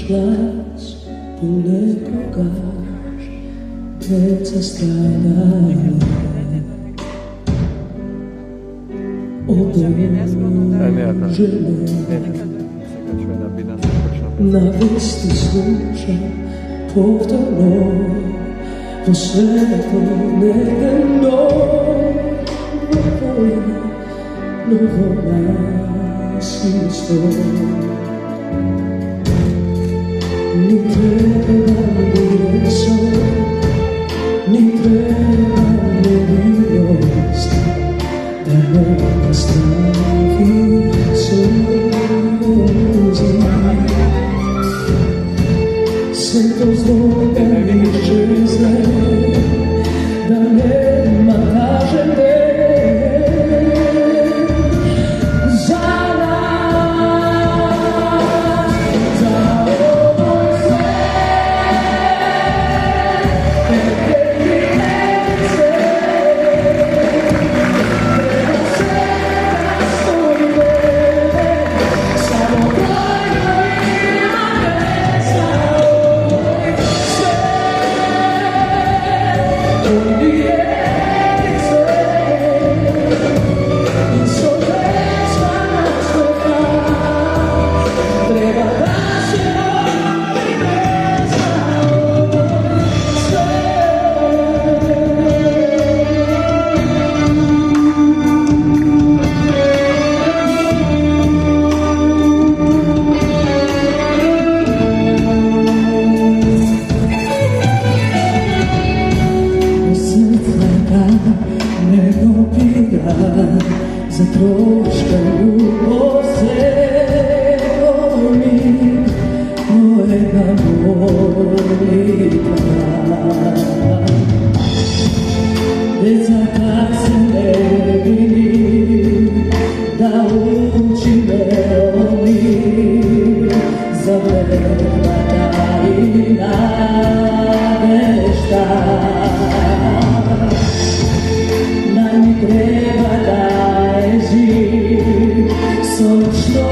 glas pun nekoga pred sa stradanje. Na vesti sluša povtorno po svetu nedeno novo nasilstvo. Ni treba mireso, ni treba nevidnost, da ne nastavi suzi. Sento zvoga mi žezne, da nema kažete za nas, za ovo sve. Tebe mi nese, treba sve da stoji mene, samo brojno ima mesa. Za troška ljubav mi mojega molitva. Deca kad se ne vidi, da uči melodiju, za vremena i navešta. Da mi treba da je živ, sočno